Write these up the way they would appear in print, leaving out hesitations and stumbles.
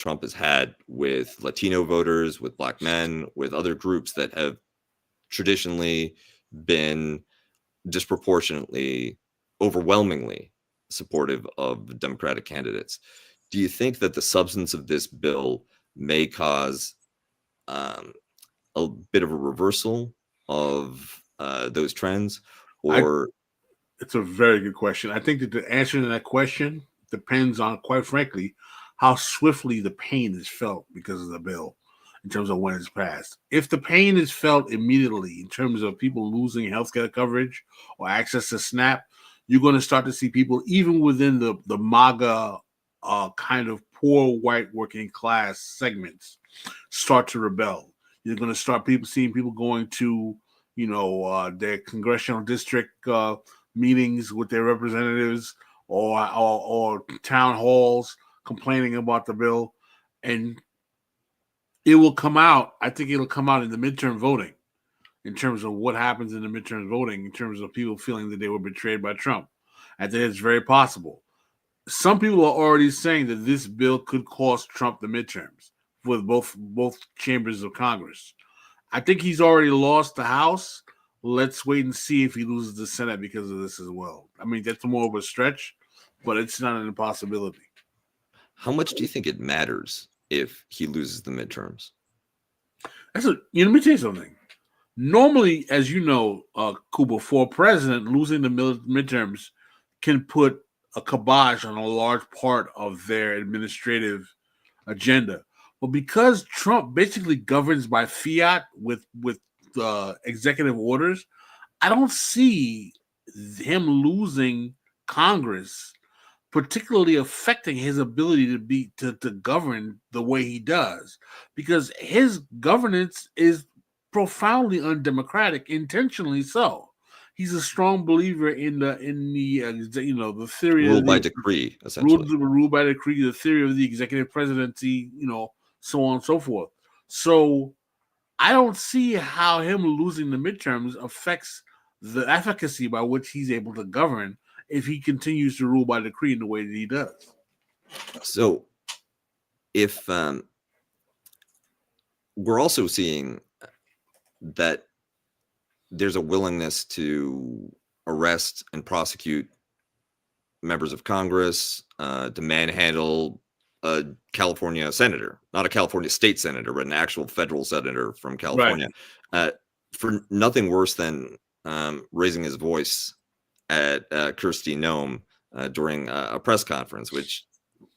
Trump has had with Latino voters, with Black men, with other groups that have traditionally been disproportionately, overwhelmingly supportive of Democratic candidates. Do you think that the substance of this bill may cause a bit of a reversal of those trends, or? It's a very good question. I think that the answer to that question depends on, quite frankly, how swiftly the pain is felt because of the bill in terms of when it's passed. If the pain is felt immediately in terms of people losing healthcare coverage or access to SNAP, you're going to start to see people, even within the MAGA kind of poor white working class segments, start to rebel. You're going to start seeing people going to, their congressional district meetings with their representatives or town halls complaining about the bill, and it will come out. I think it'll come out in the midterm voting, in terms of what happens in the midterm voting, in terms of people feeling that they were betrayed by Trump. I think it's very possible. Some people are already saying that this bill could cost Trump the midterms with both chambers of Congress. I think he's already lost the House. Let's wait and see if he loses the Senate because of this as well. I mean, that's more of a stretch, but it's not an impossibility. How much do you think it matters if he loses the midterms? Let me tell you something. Normally, as you know, Kuba, for a president, losing the midterms can put a kibosh on a large part of their administrative agenda. But because Trump basically governs by fiat with executive orders, I don't see him losing Congress particularly affecting his ability to govern the way he does, because his governance is profoundly undemocratic, intentionally so. He's a strong believer in the theory rule of by decree, essentially. Rule by decree, the theory of the executive presidency, so on and so forth. So I don't see how him losing the midterms affects the efficacy by which he's able to govern if he continues to rule by decree in the way that he does. So if we're also seeing that there's a willingness to arrest and prosecute members of Congress, to manhandle a California senator, not a California state senator, but an actual federal senator from California, right, for nothing worse than raising his voice at Kristi Noem during a press conference, which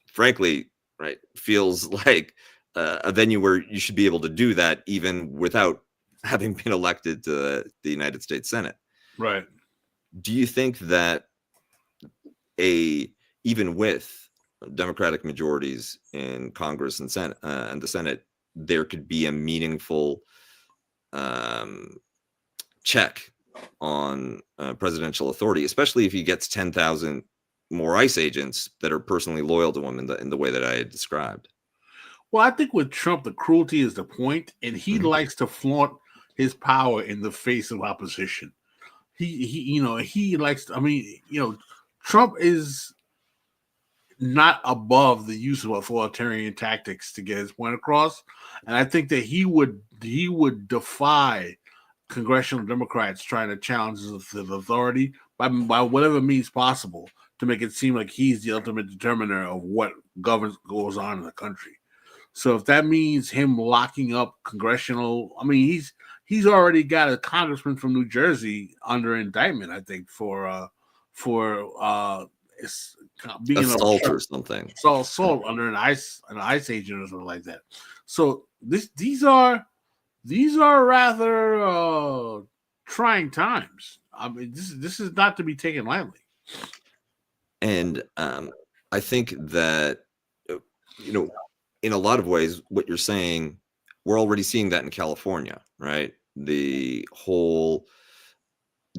frankly, right, feels like a venue where you should be able to do that even without having been elected to the United States Senate. Right. Do you think that even with Democratic majorities in Congress and Senate and the Senate, there could be a meaningful check on presidential authority, especially if he gets 10,000 more ICE agents that are personally loyal to him in the way that I had described? Well, I think with Trump, the cruelty is the point, and he likes to flaunt his power in the face of opposition. He likes to, Trump is not above the use of authoritarian tactics to get his point across, and I think that he would defy congressional Democrats trying to challenge his authority by whatever means possible to make it seem like he's the ultimate determiner of what goes on in the country. So if that means him locking up congressional, he's already got a congressman from New Jersey under indictment, I think, for being assault or something. Assault under an ICE agent or something like that. So these are rather trying times. This is not to be taken lightly. And I think that in a lot of ways, what you're saying, we're already seeing that in California, right? The whole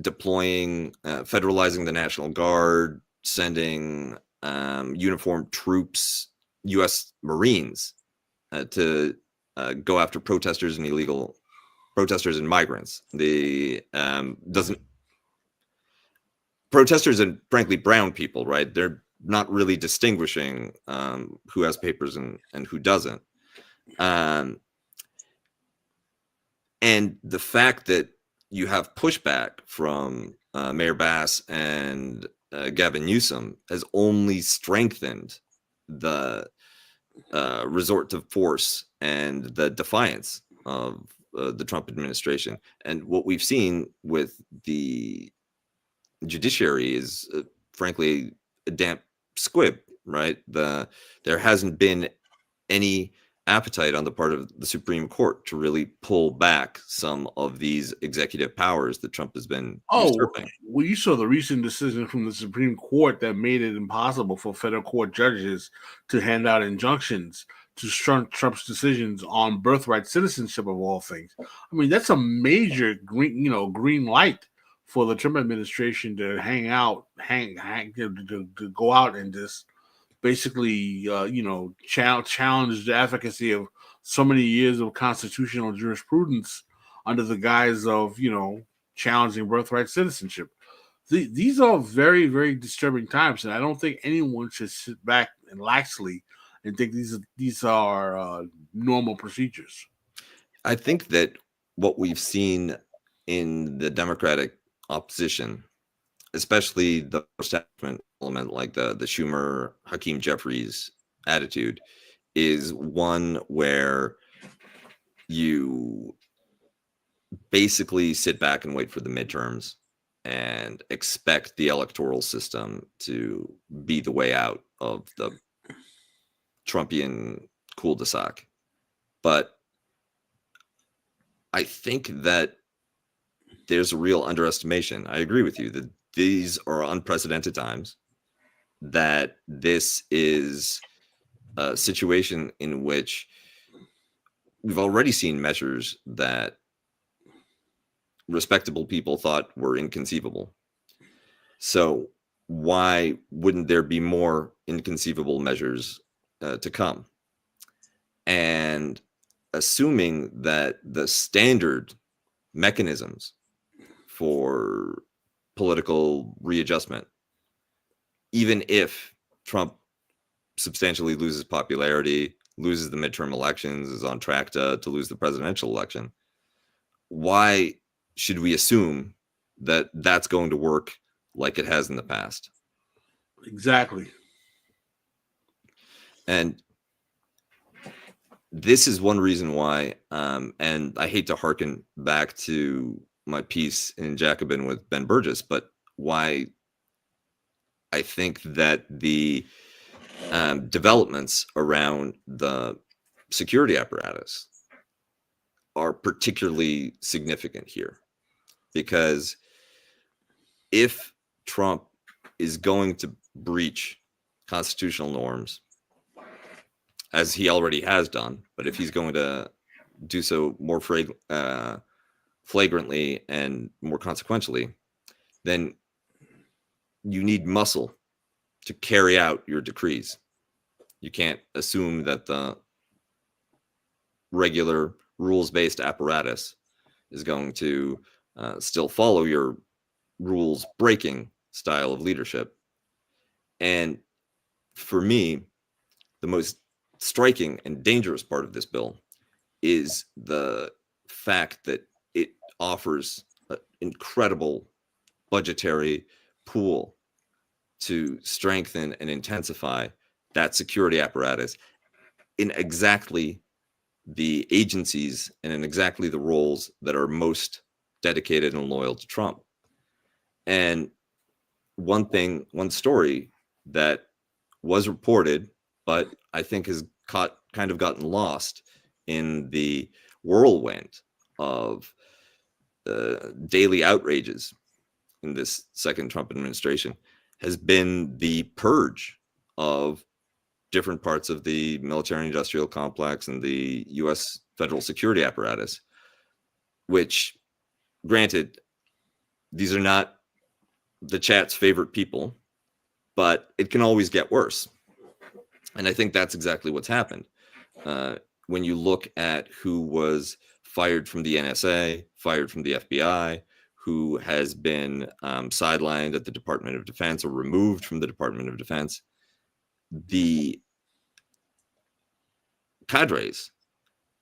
deploying, federalizing the National Guard, sending uniformed troops, U.S. Marines, to go after protesters and illegal protesters and migrants. Protesters and frankly brown people, right? They're not really distinguishing who has papers and who doesn't. And the fact that you have pushback from Mayor Bass and Gavin Newsom has only strengthened the resort to force and the defiance of the Trump administration. And what we've seen with the judiciary is, frankly, a damp squib, right? There hasn't been any appetite on the part of the Supreme Court to really pull back some of these executive powers that Trump has been usurping. Well, you saw the recent decision from the Supreme Court that made it impossible for federal court judges to hand out injunctions to Trump's decisions on birthright citizenship of all things. I mean, that's a major green light for the Trump administration to to go out and just basically, challenge the efficacy of so many years of constitutional jurisprudence under the guise of, challenging birthright citizenship. These are very, very disturbing times, and I don't think anyone should sit back and laxly and think these are normal procedures. I think that what we've seen in the Democratic opposition, especially the establishment element, like the Schumer, Hakeem Jeffries attitude, is one where you basically sit back and wait for the midterms and expect the electoral system to be the way out of the Trumpian cul-de-sac. But I think that there's a real underestimation. I agree with you that these are unprecedented times, that this is a situation in which we've already seen measures that respectable people thought were inconceivable. So why wouldn't there be more inconceivable measures to come? And assuming that the standard mechanisms for political readjustment, even if Trump substantially loses popularity, loses the midterm elections, is on track to lose the presidential election, why should we assume that that's going to work like it has in the past? Exactly. And this is one reason why, and I hate to hearken back to my piece in Jacobin with Ben Burgess, but why I think that the developments around the security apparatus are particularly significant here. Because if Trump is going to breach constitutional norms, as he already has done, but if he's going to do so more flagrantly and more consequentially, then you need muscle to carry out your decrees. You can't assume that the regular rules-based apparatus is going to still follow your rules-breaking style of leadership. And for me, the most striking and dangerous part of this bill is the fact that it offers an incredible budgetary pool to strengthen and intensify that security apparatus in exactly the agencies and in exactly the roles that are most dedicated and loyal to Trump. And one story that was reported, but I think has kind of gotten lost in the whirlwind of daily outrages in this second Trump administration, has been the purge of different parts of the military industrial complex and the U.S. federal security apparatus, which, granted, these are not the chat's favorite people, but it can always get worse. And I think that's exactly what's happened. When you look at who was fired from the NSA, fired from the FBI, who has been sidelined at the Department of Defense or removed from the Department of Defense, the cadres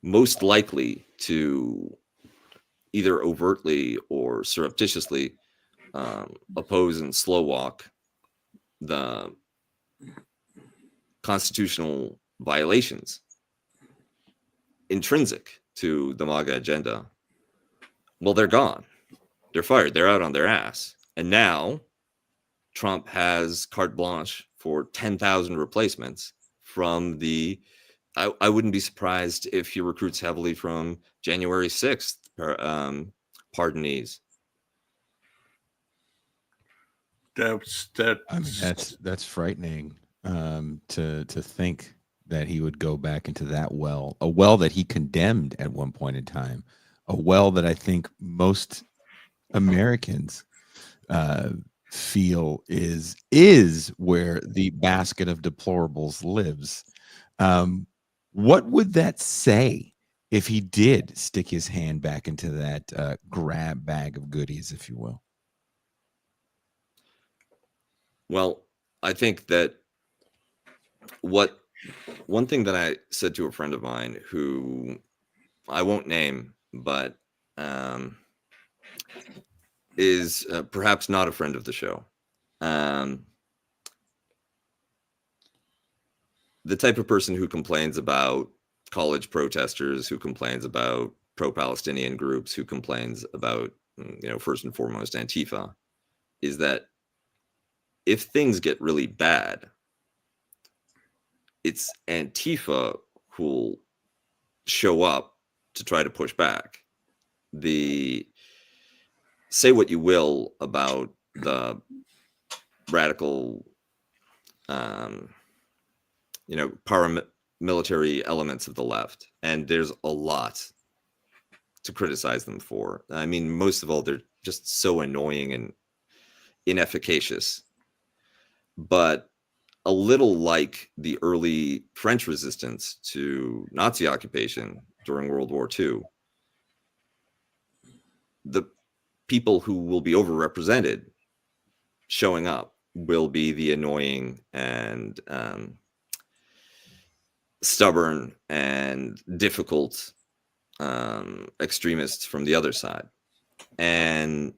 most likely to either overtly or surreptitiously oppose and slow walk the constitutional violations intrinsic to the MAGA agenda, well, they're gone. They're fired. They're out on their ass. And now Trump has carte blanche for 10,000 replacements from the. I wouldn't be surprised if he recruits heavily from January 6th pardonees. I mean, that's frightening to think that he would go back into that well, a well that he condemned at one point in time, a well that I think most Americans feel is where the basket of deplorables lives. What would that say if he did stick his hand back into that grab bag of goodies, if you will? Well, I think that one thing that I said to a friend of mine who I won't name, but is perhaps not a friend of the show. The type of person who complains about college protesters, who complains about pro-Palestinian groups, who complains about, first and foremost, Antifa, is that if things get really bad, it's Antifa who'll show up to try to push back. Say what you will about the radical, paramilitary elements of the left, and there's a lot to criticize them for. I mean, most of all, they're just so annoying and inefficacious. But a little like the early French resistance to Nazi occupation during World War II, the people who will be overrepresented showing up will be the annoying and stubborn and difficult extremists from the other side. And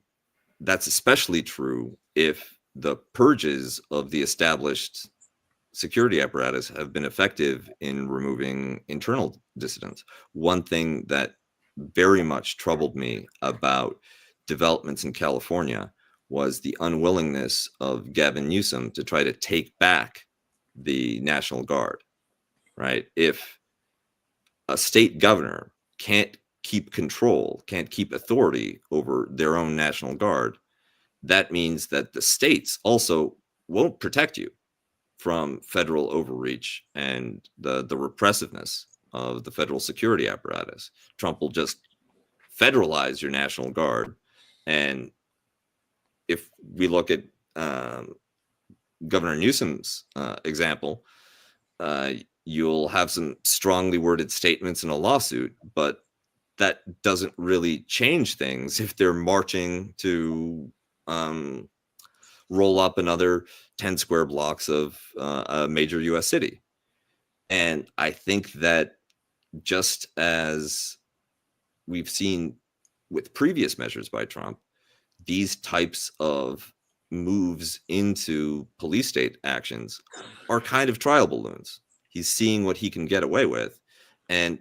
that's especially true if the purges of the established security apparatus have been effective in removing internal dissidents. One thing that very much troubled me about developments in California was the unwillingness of Gavin Newsom to try to take back the National Guard, right? If a state governor can't keep control, can't keep authority over their own National Guard, that means that the states also won't protect you from federal overreach and the repressiveness of the federal security apparatus. Trump will just federalize your National Guard. And if we look at Governor Newsom's example, you'll have some strongly worded statements in a lawsuit, but that doesn't really change things if they're marching to roll up another 10 square blocks of a major U.S. city. And I think that just as we've seen with previous measures by Trump, these types of moves into police state actions are kind of trial balloons. He's seeing what he can get away with. And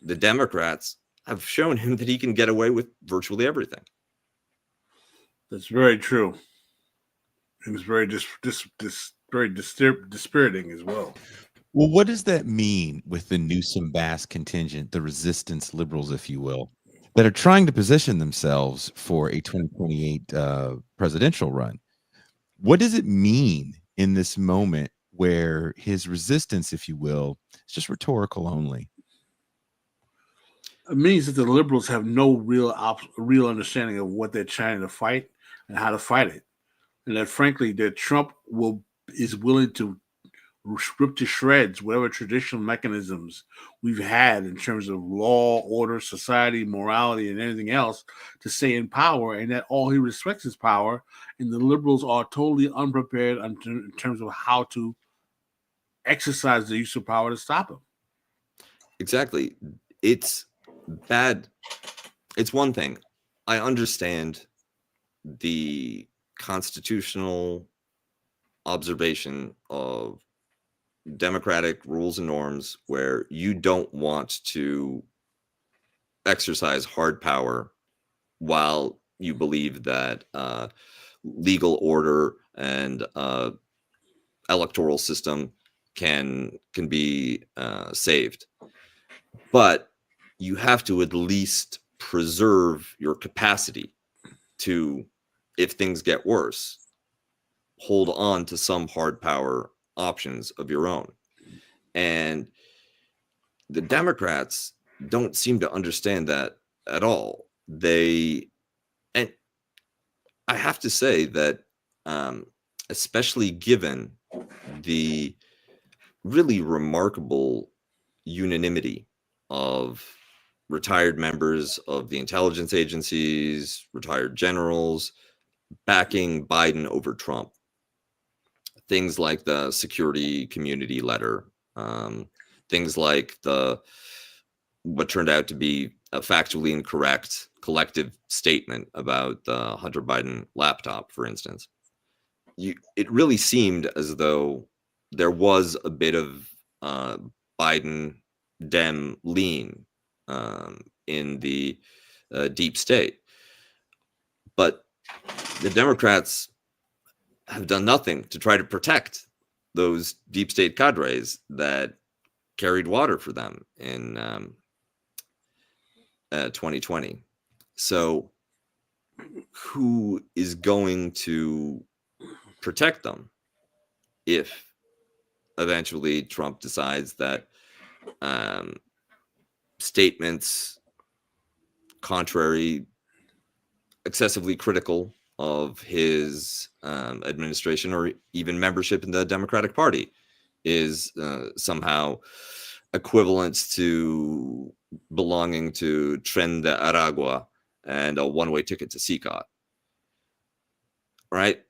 the Democrats have shown him that he can get away with virtually everything. That's very true. It was very very dispiriting as well. Well, what does that mean with the Newsom Bass contingent, the resistance liberals, if you will, that are trying to position themselves for a 2028 presidential run? What does it mean in this moment where his resistance, if you will, is just rhetorical only? It means that the liberals have no real understanding of what they're trying to fight and how to fight it, and that frankly, that Trump is willing to rip to shreds whatever traditional mechanisms we've had in terms of law, order, society, morality, and anything else to stay in power, and that all he respects is power, and the liberals are totally unprepared in terms of how to exercise the use of power to stop him. Exactly. It's bad. It's one thing. I understand the constitutional observation of democratic rules and norms where you don't want to exercise hard power while you believe that legal order and electoral system can be saved. But you have to at least preserve your capacity to, if things get worse, hold on to some hard power options of your own. And the Democrats don't seem to understand that at all. And I have to say that, especially given the really remarkable unanimity of retired members of the intelligence agencies, retired generals, backing Biden over Trump. Things like the security community letter, things like what turned out to be a factually incorrect collective statement about the Hunter Biden laptop, for instance. It really seemed as though there was a bit of Biden Dem lean in the deep state. But the Democrats have done nothing to try to protect those deep state cadres that carried water for them in 2020. So who is going to protect them if eventually Trump decides that statements contrary, excessively critical of his administration or even membership in the Democratic Party is somehow equivalent to belonging to Tren de Aragua and a one-way ticket to CCOT, right?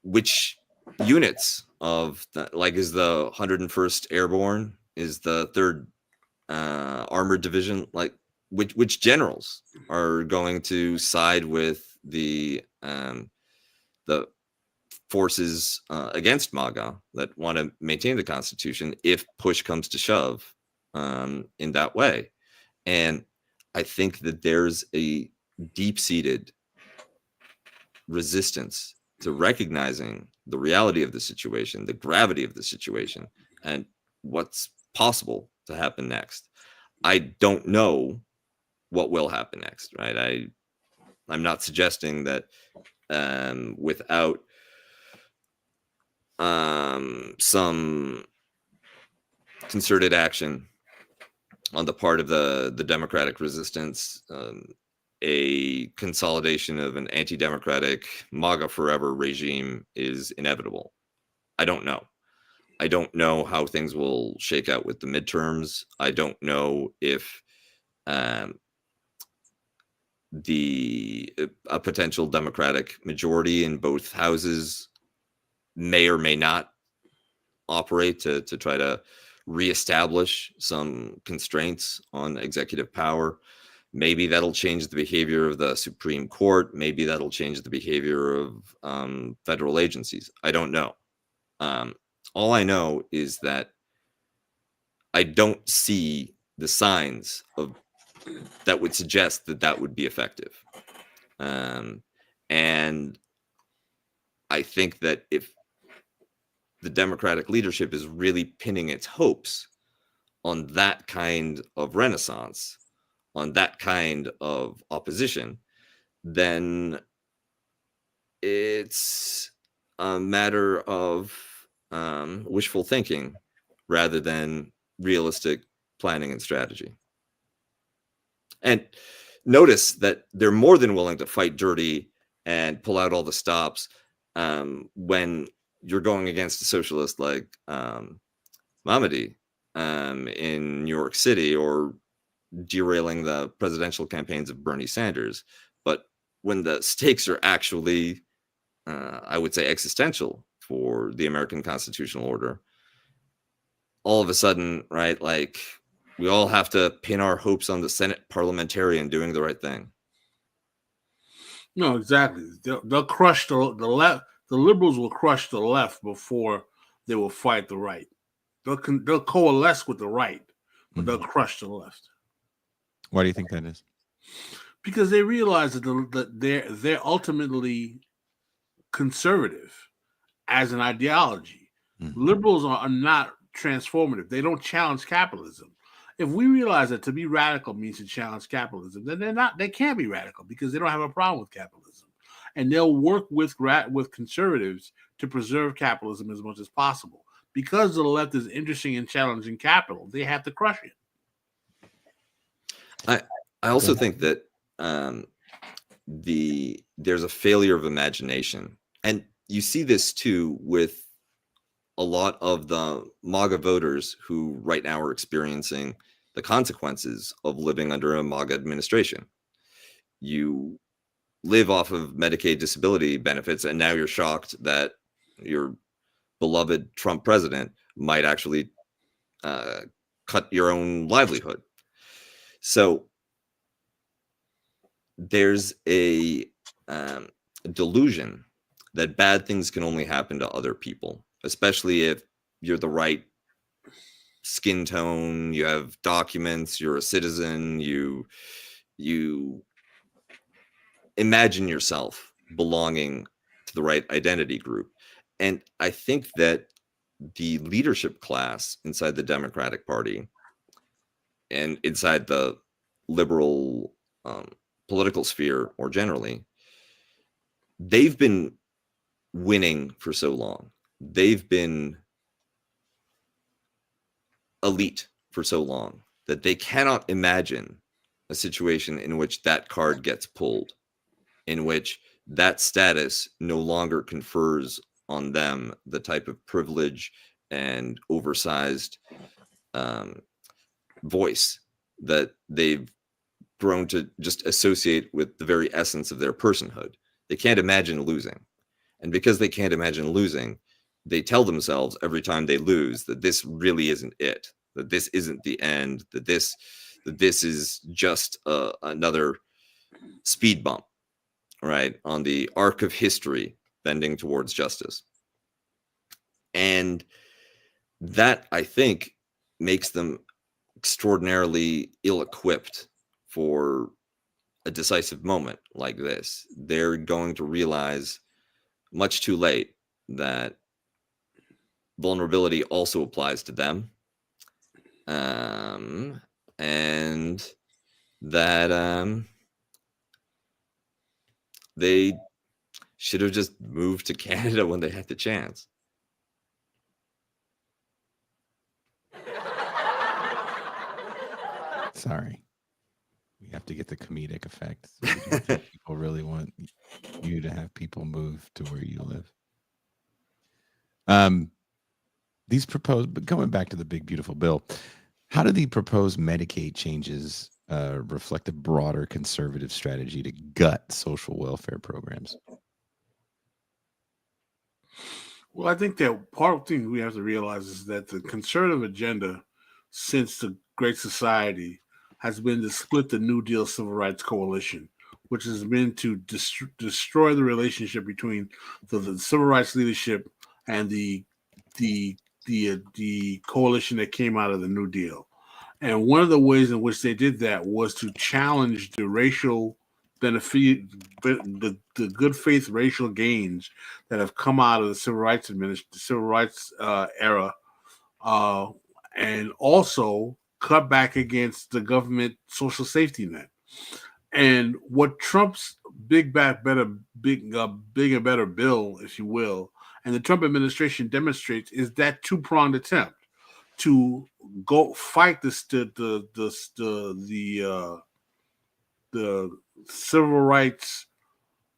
Which units of is the 101st Airborne, is the 3rd Armored Division, which generals are going to side with the forces against MAGA that want to maintain the Constitution if push comes to shove in that way. And I think that there's a deep-seated resistance to recognizing the reality of the situation, the gravity of the situation, and what's possible to happen next. I don't know what will happen next, right? I'm not suggesting that without some concerted action on the part of the democratic resistance, a consolidation of an anti-democratic MAGA forever regime is inevitable. I don't know. I don't know how things will shake out with the midterms. I don't know if a potential Democratic majority in both houses may or may not operate to try to reestablish some constraints on executive power. Maybe that'll change the behavior of the Supreme Court. Maybe that'll change the behavior of federal agencies. I don't know. All I know is that I don't see the signs that would suggest that would be effective. And I think that if the Democratic leadership is really pinning its hopes on that kind of renaissance, on that kind of opposition, then it's a matter of wishful thinking rather than realistic planning and strategy. And notice that they're more than willing to fight dirty and pull out all the stops when you're going against a socialist like Mamadi in New York City, or derailing the presidential campaigns of Bernie Sanders. But when the stakes are actually, I would say, existential for the American constitutional order, all of a sudden, right, like we all have to pin our hopes on the Senate parliamentarian doing the right thing. No, exactly. They'll crush the left. The liberals will crush the left before they will fight the right. They'll coalesce with the right, but they'll crush the left. Why do you think that is? Because they realize that they're ultimately conservative as an ideology. Liberals are not transformative. They don't challenge capitalism. If we realize that to be radical means to challenge capitalism, then they can't be radical because they don't have a problem with capitalism. And they'll work with conservatives to preserve capitalism as much as possible. Because the left is interested in challenging capital, they have to crush it. I also think that there's a failure of imagination, and you see this too with a lot of the MAGA voters who right now are experiencing the consequences of living under a MAGA administration. You live off of Medicaid disability benefits, and now you're shocked that your beloved Trump president might actually cut your own livelihood. So there's a delusion that bad things can only happen to other people, especially if you're the right skin tone, you have documents, you're a citizen, you imagine yourself belonging to the right identity group. And I think that the leadership class inside the Democratic Party and inside the liberal political sphere more generally, they've been winning for so long. They've been elite for so long that they cannot imagine a situation in which that card gets pulled, in which that status no longer confers on them the type of privilege and oversized voice that they've grown to just associate with the very essence of their personhood. They can't imagine losing. And because they can't imagine losing, they tell themselves every time they lose that this really isn't it, that this isn't the end, that this is just another speed bump, right, on the arc of history bending towards justice. And that, I think, makes them extraordinarily ill-equipped for a decisive moment like this. They're going to realize much too late that vulnerability also applies to them, and that they should have just moved to Canada when they had the chance. Sorry. We have to get the comedic effect. So we don't think people really want you to have people move to where you live. These proposed, but going back to the big, beautiful bill, how do the proposed Medicaid changes reflect a broader conservative strategy to gut social welfare programs? Well, I think that part of the thing we have to realize is that the conservative agenda since the Great Society has been to split the New Deal Civil Rights Coalition, which has been to destroy the relationship between the civil rights leadership and the coalition that came out of the New Deal. And one of the ways in which they did that was to challenge the racial benefit, the good faith racial gains that have come out of the civil rights era, and also cut back against the government social safety net. And what Trump's big and better bill, if you will, and the Trump administration demonstrates is that two-pronged attempt to go fight the civil rights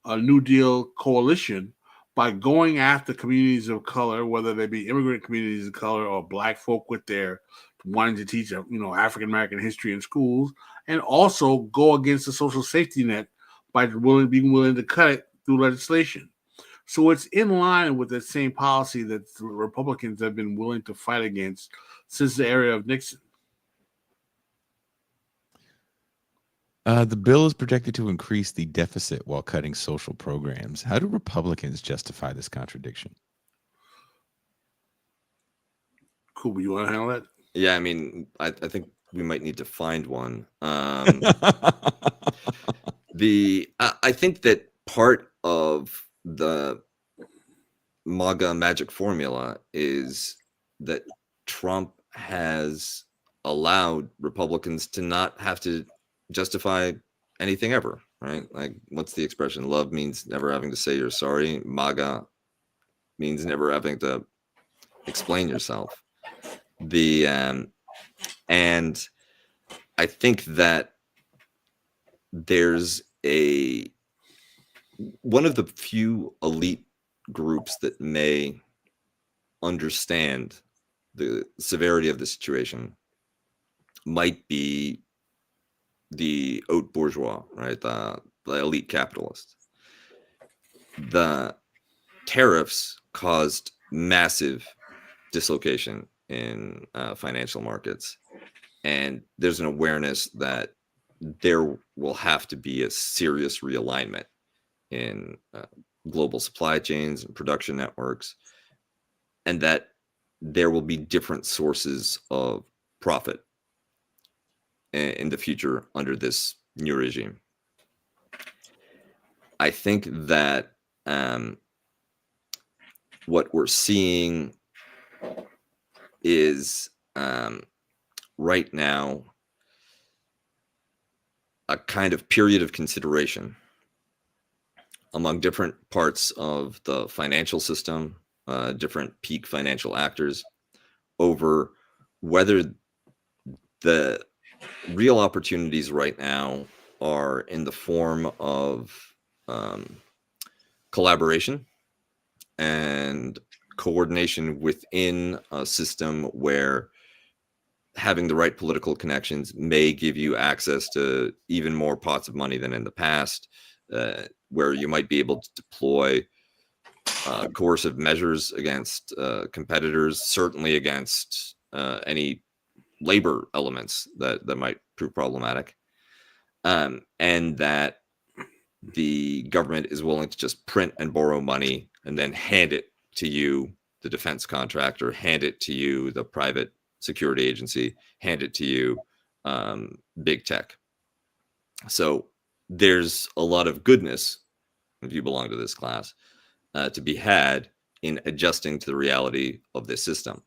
New Deal coalition by going after communities of color, whether they be immigrant communities of color or Black folk with their wanting to teach, African American history in schools, and also go against the social safety net by being willing to cut it through legislation. So it's in line with the same policy that the Republicans have been willing to fight against since the era of Nixon. The bill is projected to increase the deficit while cutting social programs. How do Republicans justify this contradiction? Cool. You want to handle that? Yeah, I mean, I think we might need to find one. I think that part of the MAGA magic formula is that Trump has allowed Republicans to not have to justify anything ever, right? Like, what's the expression? Love means never having to say you're sorry. MAGA means never having to explain yourself. And I think that there's one of the few elite groups that may understand the severity of the situation might be the haute bourgeois, right? The elite capitalists. The tariffs caused massive dislocation in financial markets, and there's an awareness that there will have to be a serious realignment in global supply chains and production networks, and that there will be different sources of profit in the future under this new regime. I think that what we're seeing is right now a kind of period of consideration among different parts of the financial system, different peak financial actors, over whether the real opportunities right now are in the form of collaboration and coordination within a system where having the right political connections may give you access to even more pots of money than in the past, where you might be able to deploy coercive measures against competitors, certainly against any labor elements that might prove problematic, and that the government is willing to just print and borrow money and then hand it to you, the defense contractor, hand it to you, the private security agency, hand it to you, big tech. So there's a lot of goodness, if you belong to this class, to be had in adjusting to the reality of this system.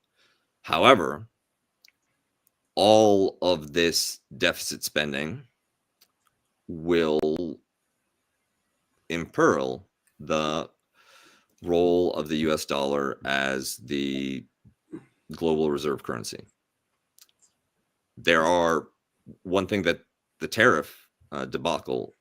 However, all of this deficit spending will imperil the role of the US dollar as the global reserve currency. One thing that the tariff debacle